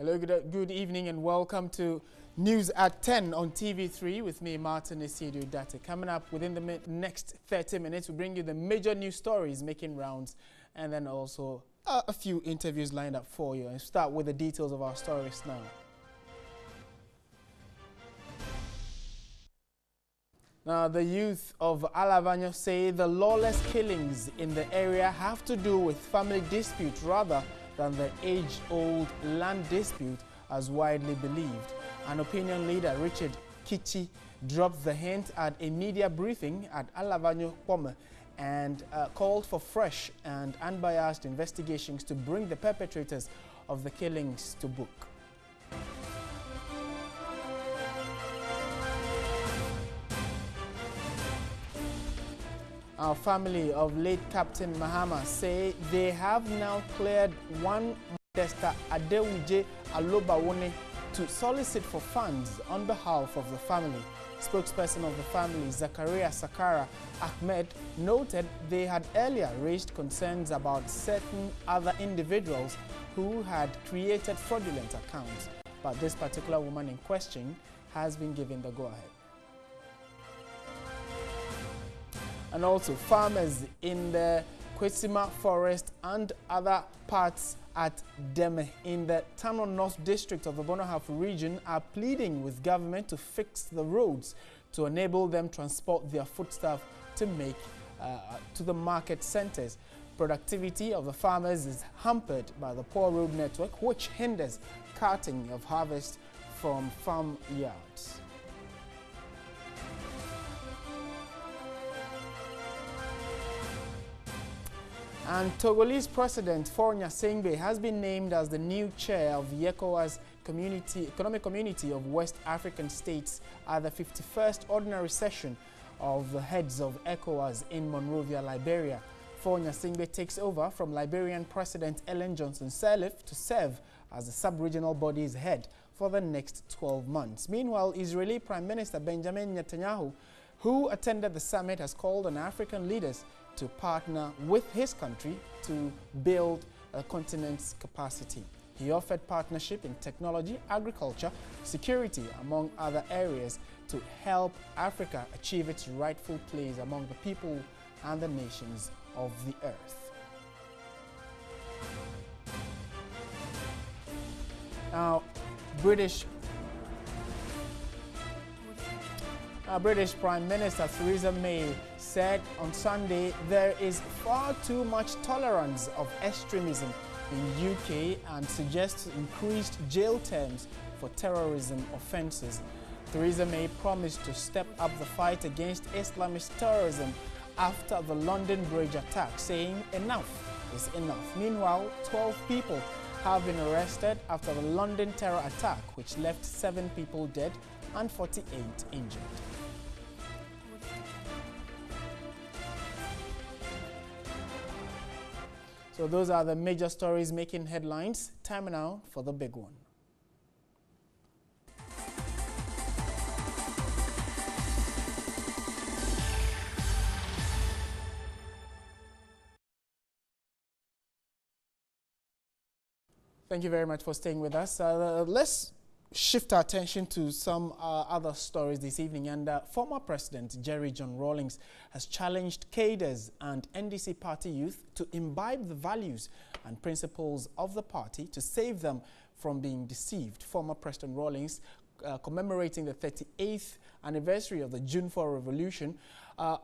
Hello, good evening and welcome to News at 10 on TV3 with me, Martin Isidu Data. Coming up within the next 30 minutes, we bring you the major news stories making rounds and then also a few interviews lined up for you. And start with the details of our stories now. Now, the youth of Alavanyo say the lawless killings in the area have to do with family dispute rather than the age-old land dispute as widely believed. An opinion leader, Richard Kichi, dropped the hint at a media briefing at Alavanyo Pome and called for fresh and unbiased investigations to bring the perpetrators of the killings to book. Our family of late Captain Mahama say they have now cleared one Modesta Adewuje Alobawone to solicit for funds on behalf of the family. Spokesperson of the family, Zakaria Sakara Ahmed, noted they had earlier raised concerns about certain other individuals who had created fraudulent accounts, but this particular woman in question has been given the go-ahead. And also, farmers in the Kwesima Forest and other parts at Deme in the Tano North District of the Bonohaf region are pleading with government to fix the roads to enable them transport their foodstuff to the market centers. Productivity of the farmers is hampered by the poor road network, which hinders carting of harvest from farm yards. And Togolese President Faure Gnassingbé has been named as the new chair of the ECOWAS Economic Community of West African States at the 51st Ordinary Session of the Heads of ECOWAS in Monrovia, Liberia. Faure Gnassingbé takes over from Liberian President Ellen Johnson Sirleaf to serve as the sub-regional body's head for the next 12 months. Meanwhile, Israeli Prime Minister Benjamin Netanyahu, who attended the summit, has called on African leaders to partner with his country to build a continent's capacity. He offered partnership in technology, agriculture, security, among other areas, to help Africa achieve its rightful place among the people and the nations of the earth. Now, British Prime Minister Theresa May said on Sunday there is far too much tolerance of extremism in UK and suggests increased jail terms for terrorism offences. Theresa May promised to step up the fight against Islamist terrorism after the London Bridge attack, saying enough is enough. Meanwhile, 12 people have been arrested after the London terror attack, which left 7 people dead and 48 injured. So those are the major stories making headlines. Time now for the big one. Thank you very much for staying with us. Let's shift our attention to some other stories this evening. And former President Jerry John Rawlings has challenged cadres and NDC party youth to imbibe the values and principles of the party to save them from being deceived. Former President Rawlings, commemorating the 38th anniversary of the June 4 Revolution,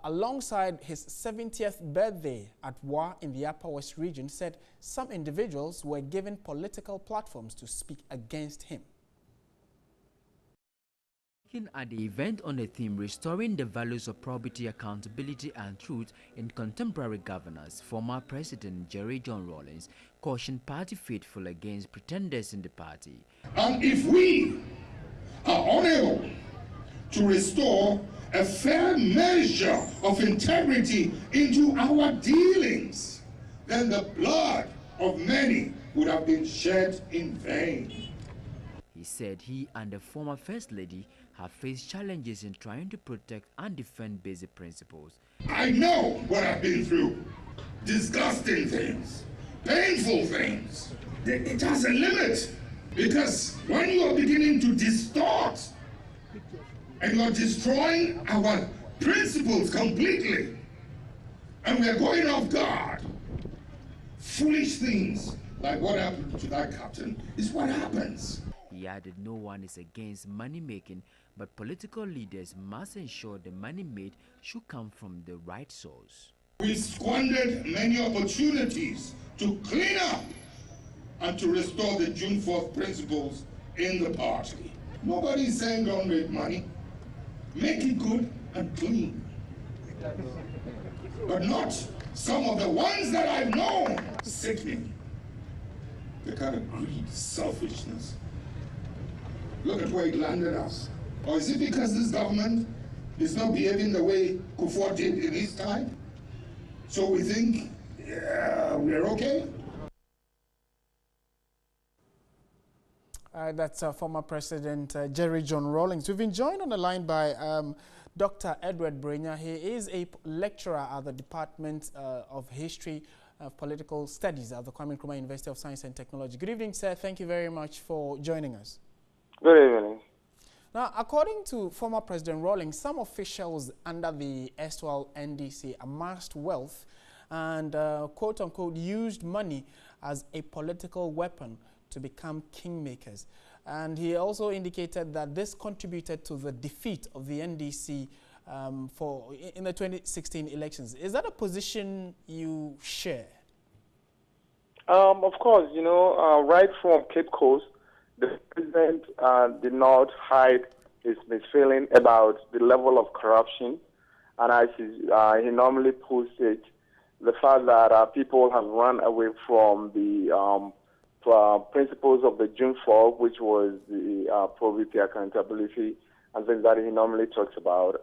alongside his 70th birthday at Wa in the Upper West region, said some individuals were given political platforms to speak against him. At the event on the theme Restoring the Values of Probity, Accountability and Truth in Contemporary Governance, former President Jerry John Rawlings cautioned party faithful against pretenders in the party. And if we are unable to restore a fair measure of integrity into our dealings, then the blood of many would have been shed in vain. He said he and the former First Lady have faced challenges in trying to protect and defend basic principles. I know what I've been through. Disgusting things, painful things. It has a limit. Because when you are beginning to distort and you are destroying our principles completely, and we are going off guard, foolish things like what happened to that captain is what happens. He added no one is against money making, but political leaders must ensure the money made should come from the right source. We squandered many opportunities to clean up and to restore the June 4th principles in the party. Nobody is saying don't make money. Make it good and clean. But not some of the ones that I've known. Sickening. The kind of greed, selfishness. Look at where it landed us. Or is it because this government is not behaving the way Kufuor did in his time? So we think, yeah, we're okay? That's former President Jerry John Rawlings. We've been joined on the line by Dr. Edward Brenya. He is a lecturer at the Department of History of Political Studies at the Kwame Nkrumah University of Science and Technology. Good evening, sir. Thank you very much for joining us. Good evening. Now, according to former President Rawlings, some officials under the erstwhile NDC amassed wealth and, quote-unquote, used money as a political weapon to become kingmakers. And he also indicated that this contributed to the defeat of the NDC in the 2016 elections. Is that a position you share? Of course, you know, right from Cape Coast, the president did not hide his misfeeling about the level of corruption. And as he normally puts it, the fact that people have run away from the principles of the June 4, which was the probity, accountability, and things that he normally talks about.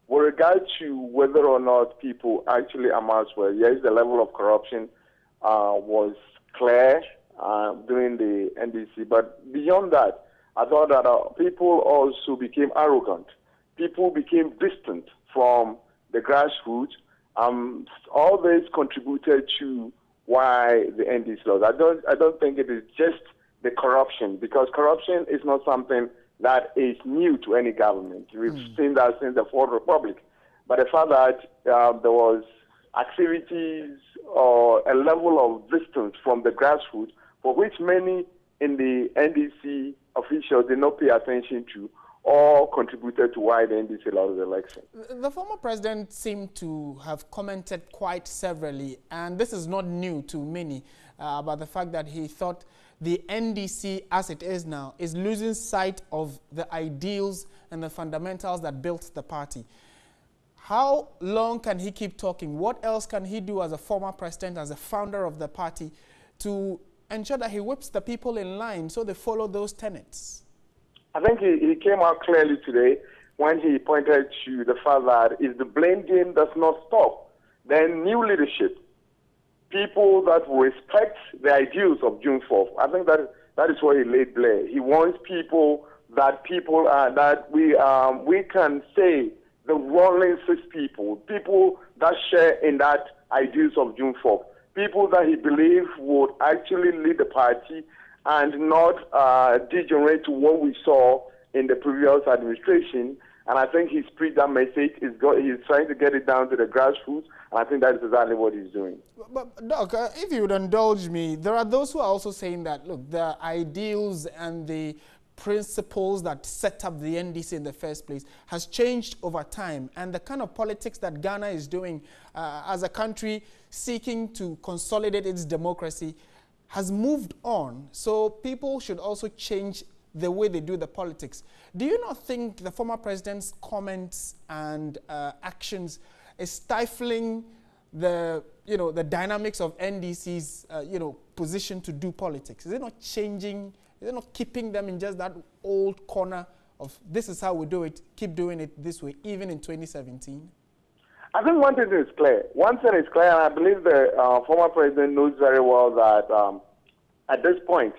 With regard to whether or not people actually amassed well, yes, the level of corruption was clear during the NDC, but beyond that, I thought that people also became arrogant. People became distant from the grassroots. All this contributed to why the NDC lost. I don't think it is just the corruption, because corruption is not something that is new to any government. We've seen that since the Fourth Republic. But the fact that there was activities or a level of distance from the grassroots, for which many in the NDC officials did not pay attention to, all contributed to why the NDC lost the election. The former president seemed to have commented quite severally, and this is not new to many, about the fact that he thought the NDC, as it is now, is losing sight of the ideals and the fundamentals that built the party. How long can he keep talking? What else can he do as a former president, as a founder of the party, to ensure that he whips the people in line so they follow those tenets? I think he came out clearly today when he pointed to the fact that if the blame game does not stop, then new leadership, people that will respect the ideals of June 4th, I think that is what he laid bare. He wants people that we can say the Rawlings people that share in that ideals of June 4th, people that he believes would actually lead the party and not degenerate to what we saw in the previous administration. And I think he's preached that message. He's trying to get it down to the grassroots, and I think that is exactly what he's doing. But Doc, if you would indulge me, there are those who are also saying that, look, the ideals and the principles that set up the NDC in the first place has changed over time, and the kind of politics that Ghana is doing as a country seeking to consolidate its democracy has moved on, so people should also change the way they do the politics. Do you not think the former president's comments and actions is stifling the dynamics of NDC's position to do politics? Is it not changing? Is it not keeping them in just that old corner of this is how we do it, keep doing it this way, even in 2017? I think one thing is clear. One thing is clear, and I believe the former president knows very well that at this point,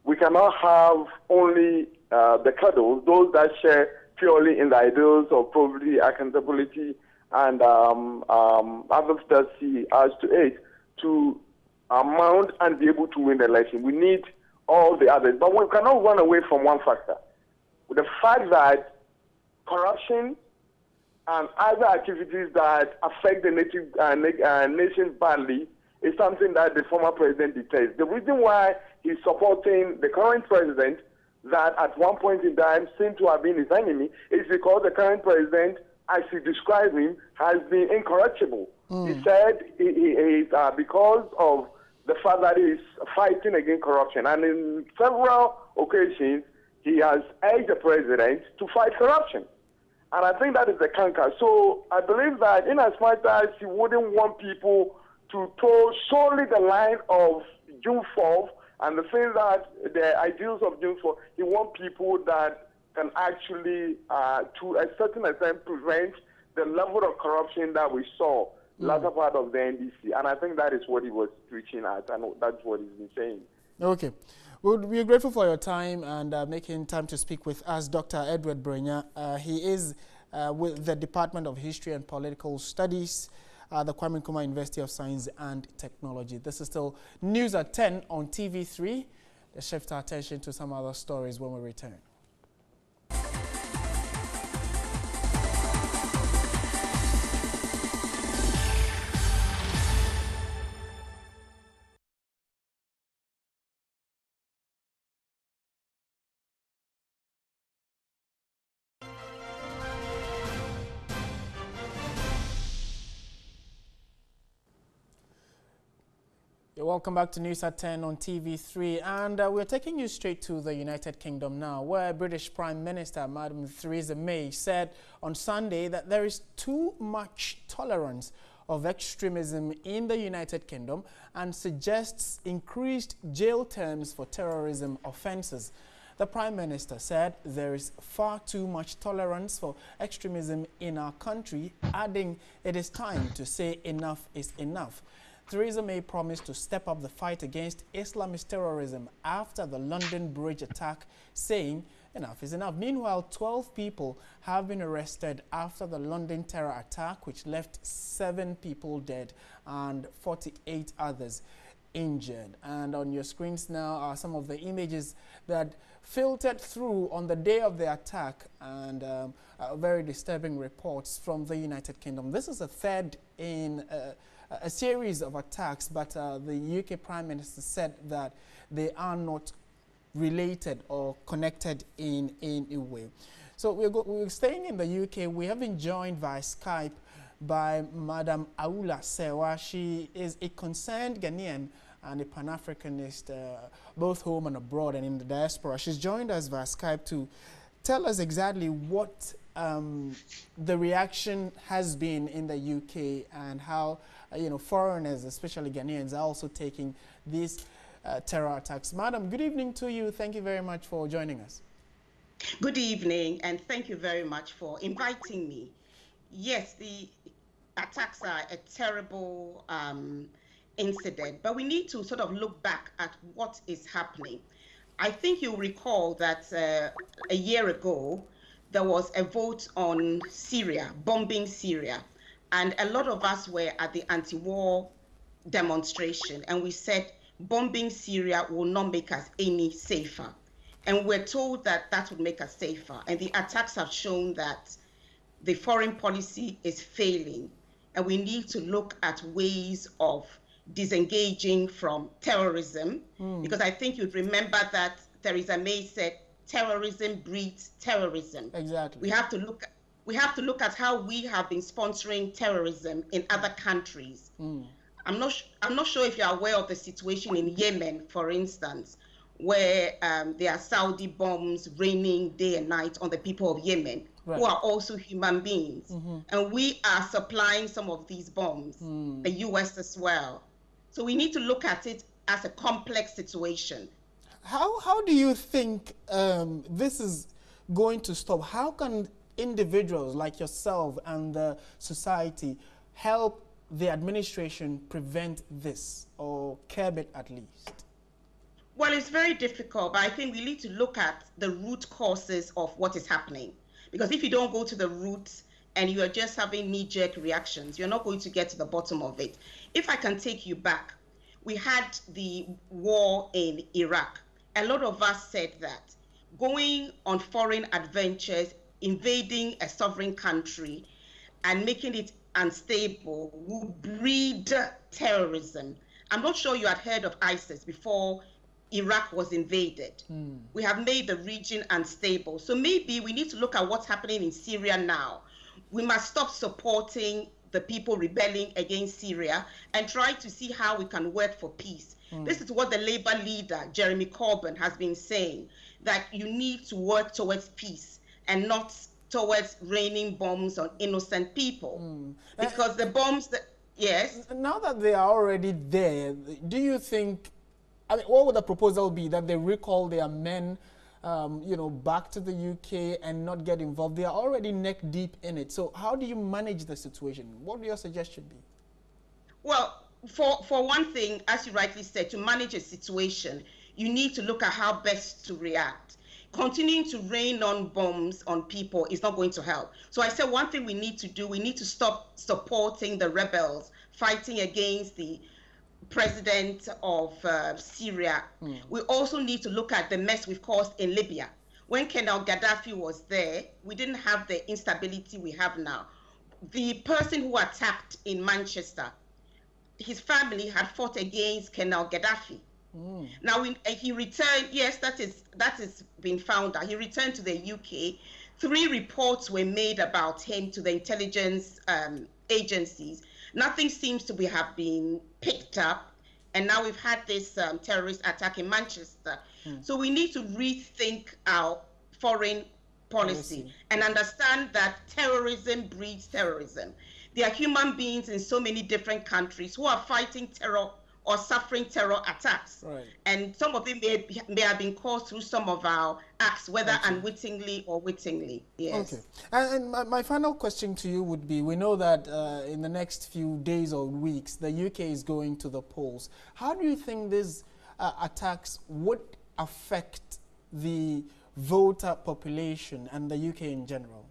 we cannot have only the cuddles, those that share purely in the ideals of probity, accountability, and others that see us to aid to mount and be able to win the election. We need all the others. But we cannot run away from one factor. The fact that corruption and other activities that affect the nation badly is something that the former president detests. The reason why he's supporting the current president, that at one point in time seemed to have been his enemy, is because the current president, as he described him, has been incorruptible. He said he is because of the fact that he's fighting against corruption. And in several occasions, he has urged the president to fight corruption. And I think that is the canker. So I believe that in as much as he wouldn't want people to toe solely the line of June 4th and the things that the ideals of June 4th, he wants people that can actually, to a certain extent, prevent the level of corruption that we saw latter part of the NDC. And I think that is what he was preaching at, and that's what he's been saying. Okay. We're grateful for your time and making time to speak with us, Dr. Edward Brenya. He is with the Department of History and Political Studies, the Kwame Nkrumah University of Science and Technology. This is still News at 10 on TV3. Let's shift our attention to some other stories when we return. Welcome back to News at 10 on TV3, and we're taking you straight to the United Kingdom now, where British Prime Minister Madam Theresa May said on Sunday that there is too much tolerance of extremism in the United Kingdom and suggests increased jail terms for terrorism offences. The Prime Minister said there is far too much tolerance for extremism in our country, adding it is time to say enough is enough. Theresa May promised to step up the fight against Islamist terrorism after the London Bridge attack, saying enough is enough. Meanwhile, 12 people have been arrested after the London terror attack, which left 7 people dead and 48 others injured. And on your screens now are some of the images that filtered through on the day of the attack, and very disturbing reports from the United Kingdom. This is the third in a series of attacks, but the UK Prime Minister said that they are not related or connected in a way. So we're staying in the UK. We have been joined via Skype by Madam Aula Sewa. She is a concerned Ghanaian and a Pan-Africanist, both home and abroad and in the diaspora. She's joined us via Skype to tell us exactly what the reaction has been in the UK and how foreigners, especially Ghanaians, are also taking these terror attacks. Madam, good evening to you. Thank you very much for joining us. Good evening, and thank you very much for inviting me. Yes, the attacks are a terrible incident, but we need to sort of look back at what is happening. I think you'll recall that a year ago, there was a vote on Syria, bombing Syria. And a lot of us were at the anti-war demonstration, and we said bombing Syria will not make us any safer. And we're told that that would make us safer. And the attacks have shown that the foreign policy is failing. And we need to look at ways of disengaging from terrorism, because I think you'd remember that Theresa May said terrorism breeds terrorism. Exactly. We have to look at how we have been sponsoring terrorism in other countries. I'm not sure if you're aware of the situation in Yemen, for instance, where there are Saudi bombs raining day and night on the people of Yemen, right, who are also human beings. And we are supplying some of these bombs, the US as well. So we need to look at it as a complex situation. How do you think this is going to stop? How can individuals like yourself and the society help the administration prevent this, or curb it at least? Well, it's very difficult, but I think we need to look at the root causes of what is happening. Because if you don't go to the roots and you are just having knee-jerk reactions, you're not going to get to the bottom of it. If I can take you back, we had the war in Iraq. a lot of us said that going on foreign adventures, invading a sovereign country, and making it unstable will breed terrorism. I'm not sure you had heard of ISIS before Iraq was invaded. We have made the region unstable. So maybe we need to look at what's happening in Syria now. We must stop supporting the people rebelling against Syria and try to see how we can work for peace. This is what the Labour leader, Jeremy Corbyn, has been saying, that you need to work towards peace and not towards raining bombs on innocent people. Because the bombs that, yes? Now that they are already there, do you think, I mean, what would the proposal be? That they recall their men, you know, back to the UK and not get involved? They are already neck deep in it. So how do you manage the situation? What would your suggestion be? Well, for one thing, as you rightly said, to manage a situation, you need to look at how best to react. Continuing to rain on bombs on people is not going to help. So I said one thing we need to do, we need to stop supporting the rebels fighting against the president of Syria. We also need to look at the mess we've caused in Libya. When Colonel Gaddafi was there, we didn't have the instability we have now. The person who attacked in Manchester, his family had fought against Colonel Gaddafi. Now he returned. Yes, that is been found out. He returned to the UK. 3 reports were made about him to the intelligence agencies. Nothing seems to have been picked up, and now we've had this terrorist attack in Manchester. So we need to rethink our foreign policy and understand that terrorism breeds terrorism. There are human beings in so many different countries who are fighting terror or suffering terror attacks. And some of them may have been caused through some of our acts, whether unwittingly or wittingly. Yes. Okay. And my final question to you would be, we know that in the next few days or weeks, the UK is going to the polls. How do you think these attacks would affect the voter population and the UK in general?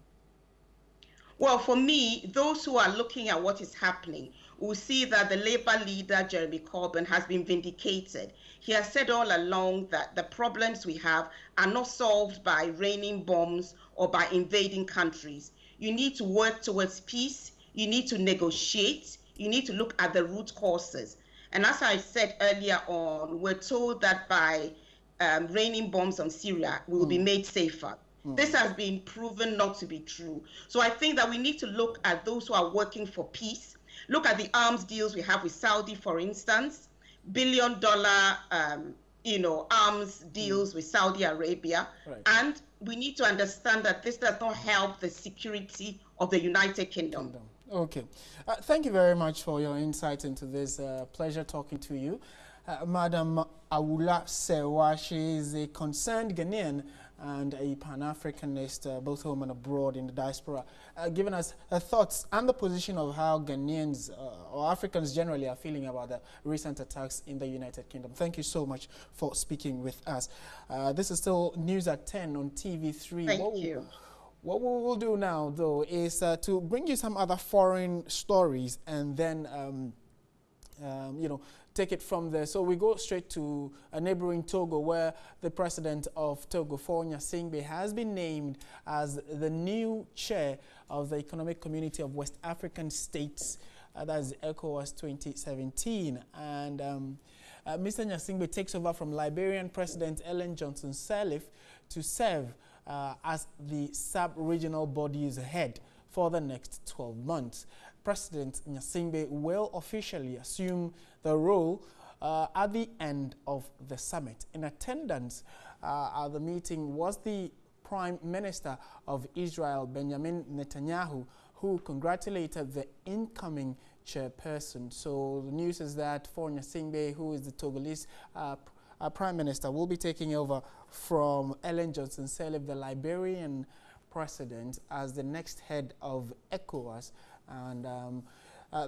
Well, for me, those who are looking at what is happening will see that the Labour leader, Jeremy Corbyn, has been vindicated. He has said all along that the problems we have are not solved by raining bombs or by invading countries. You need to work towards peace. You need to negotiate. You need to look at the root causes. And as I said earlier on, we're told that by raining bombs on Syria, we will be made safer. This has been proven not to be true. So I think that we need to look at those who are working for peace. Look at the arms deals we have with Saudi, for instance, billion-dollar, arms deals with Saudi Arabia. And we need to understand that this does not help the security of the United Kingdom. Okay. Thank you very much for your insight into this. Pleasure talking to you. Madam Awula Serwaah, she is a concerned Ghanaian and a Pan-Africanist, both home and abroad in the diaspora, giving us her thoughts and the position of how Ghanaians or Africans generally are feeling about the recent attacks in the United Kingdom. Thank you so much for speaking with us. This is still News at 10 on TV3. Thank you. What we will do now, though, is to bring you some other foreign stories and then, take it from there. So we go straight to a neighboring Togo, where the president of Togo, Faure Gnassingbé, has been named as the new chair of the Economic Community of West African States, that's ECOWAS 2017. And Mr. Gnassingbé takes over from Liberian President Ellen Johnson Sirleaf to serve as the sub-regional body's head for the next 12 months. President Gnassingbé will officially assume the role at the end of the summit. In attendance at the meeting was the Prime Minister of Israel, Benjamin Netanyahu, who congratulated the incoming chairperson. So the news is that Faure Gnassingbé, who is the Togolese Prime Minister, will be taking over from Ellen Johnson Sirleaf, the Liberian president, as the next head of ECOWAS. And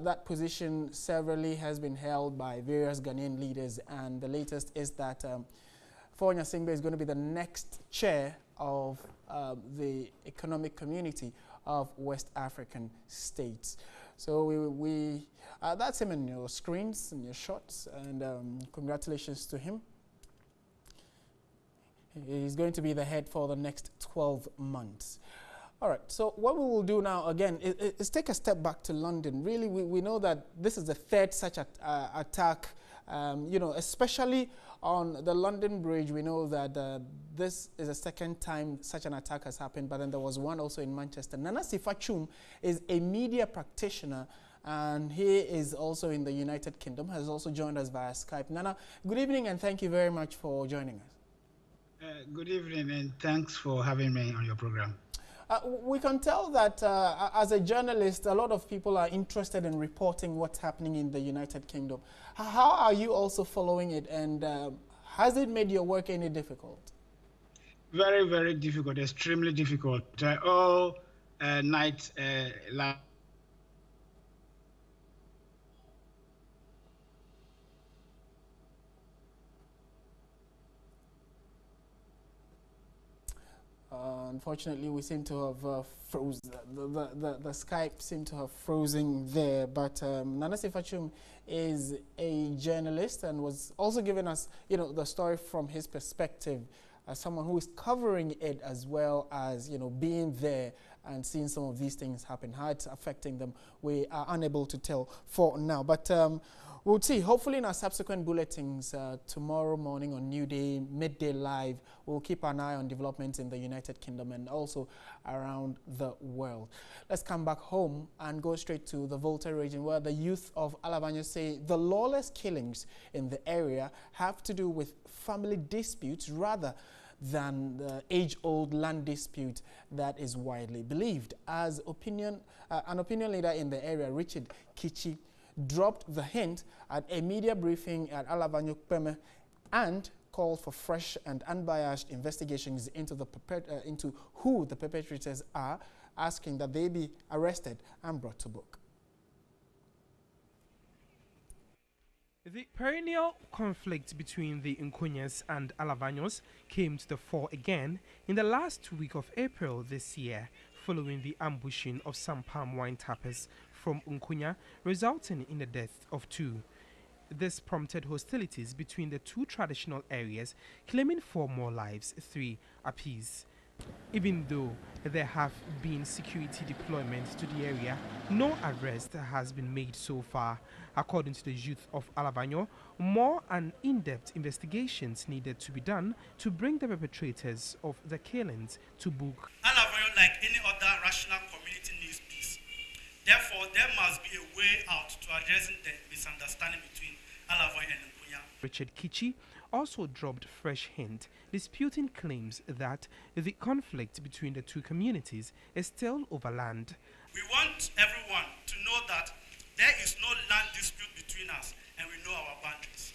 that position severally has been held by various Ghanaian leaders, and the latest is that Faure Gnassingbé is going to be the next chair of the Economic Community of West African States. So that's him in your screens and your shots, and congratulations to him. He's going to be the head for the next 12 months. All right, so what we will do now, again, is take a step back to London. Really, we know that this is the third such attack, you know, especially on the London Bridge. We know that this is the second time such an attack has happened, but then there was one also in Manchester. Nana Sifachum is a media practitioner, and he is also in the United Kingdom, has also joined us via Skype. Nana, good evening, and thank you very much for joining us. Good evening, and thanks for having me on your program. We can tell that as a journalist, a lot of people are interested in reporting what's happening in the United Kingdom. How are you also following it, and has it made your work any difficult? Very, very difficult, extremely difficult. All night unfortunately, we seem to have frozen. The Skype seemed to have frozen there. But Nana Sifachum is a journalist and was also giving us, you know, the story from his perspective as someone who is covering it, as well as, you know, being there and seeing some of these things happen. How it's affecting them, we are unable to tell for now. But we'll see. Hopefully in our subsequent bulletins tomorrow morning on New Day, Midday Live, we'll keep an eye on developments in the United Kingdom and also around the world. Let's come back home and go straight to the Volta region, where the youth of Alavanyo say the lawless killings in the area have to do with family disputes rather than the age-old land dispute that is widely believed. As an opinion leader in the area, Richard Kichi, dropped the hint at a media briefing at Alavanyo Peme and called for fresh and unbiased investigations into who the perpetrators are, asking that they be arrested and brought to book. The perennial conflict between the Nkunyas and Alavanyos came to the fore again in the last week of April this year, following the ambushing of some palm wine tappers from Nkunya, resulting in the death of 2. This prompted hostilities between the two traditional areas, claiming 4 more lives, 3 apiece. Even though there have been security deployments to the area, no arrest has been made so far. According to the youth of Alavanyo, more and in-depth investigations needed to be done to bring the perpetrators of the killings to book. Alavanyo, like any other rational community, needs peace. Therefore, there must be a way out to addressing the misunderstanding between Alavanyo and Nkunya. Richard Kichi also dropped fresh hint, disputing claims that the conflict between the two communities is still over land. We want everyone to know that there is no land dispute between us, and we know our boundaries.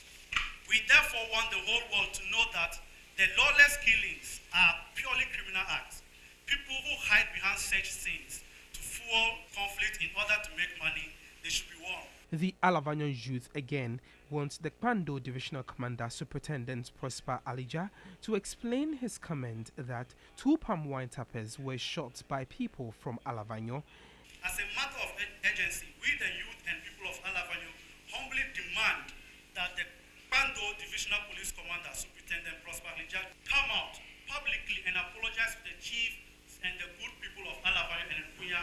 We therefore want the whole world to know that the lawless killings are purely criminal acts. People who hide behind such scenes to fuel conflict in order to make money, they should be warned. The Alavanyo youth again wants the Kpando Divisional Commander Superintendent Prosper Alija to explain his comment that 2 palm wine tappers were shot by people from Alavanyo. As a matter of urgency, we the youth and people of Alavanyo humbly demand that the Kpando Divisional Police Commander Superintendent Prosper Alija come out publicly and apologize to the chief and the good people of Alavanyo and Nkunya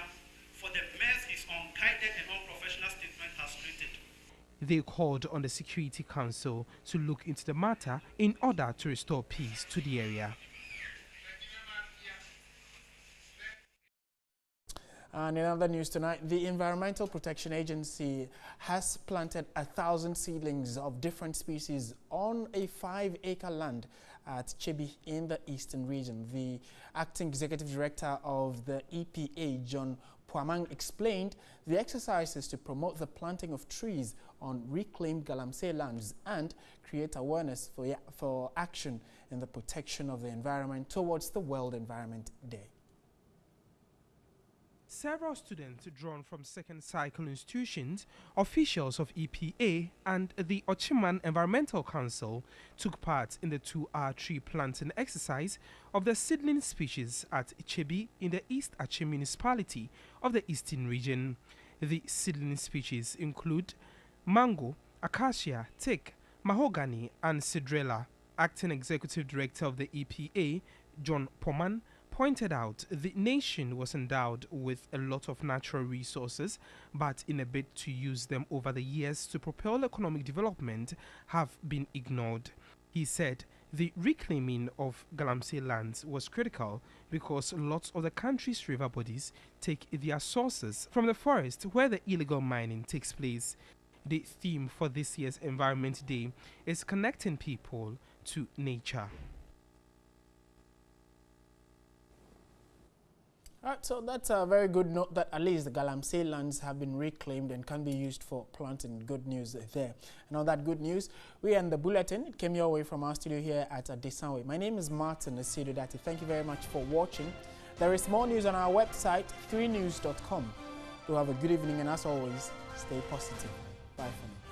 for the mess his unguided and unprofessional statement has created. They called on the Security Council to look into the matter in order to restore peace to the area. And in other news tonight, the Environmental Protection Agency has planted 1,000 seedlings of different species on a 5-acre land at Chebi in the eastern region. The acting executive director of the EPA, John Puamang, explained the exercise is to promote the planting of trees on reclaimed Galamsey lands and create awareness for action in the protection of the environment towards the World Environment Day. Several students drawn from second cycle institutions, officials of EPA and the Ochiman Environmental Council took part in the 2-hour tree planting exercise of the seedling species at Chebi in the East Ache municipality of the Eastern region. The seedling species include mango, acacia, teak, mahogany and cedrela. Acting Executive Director of the EPA, John Poman, pointed out the nation was endowed with a lot of natural resources, but in a bid to use them over the years to propel economic development have been ignored. He said the reclaiming of Galamsey lands was critical because lots of the country's river bodies take their sources from the forest where the illegal mining takes place. The theme for this year's Environment Day is connecting people to nature. Alright, so that's a very good note that at least the Galamsey lands have been reclaimed and can be used for planting. Good news there. And on that good news, we end the bulletin. It came your way from our studio here at Adesanwe. My name is Martin Asidudati. Thank you very much for watching. There is more news on our website, 3news.com. Do have a good evening, and as always, stay positive. Bye for now.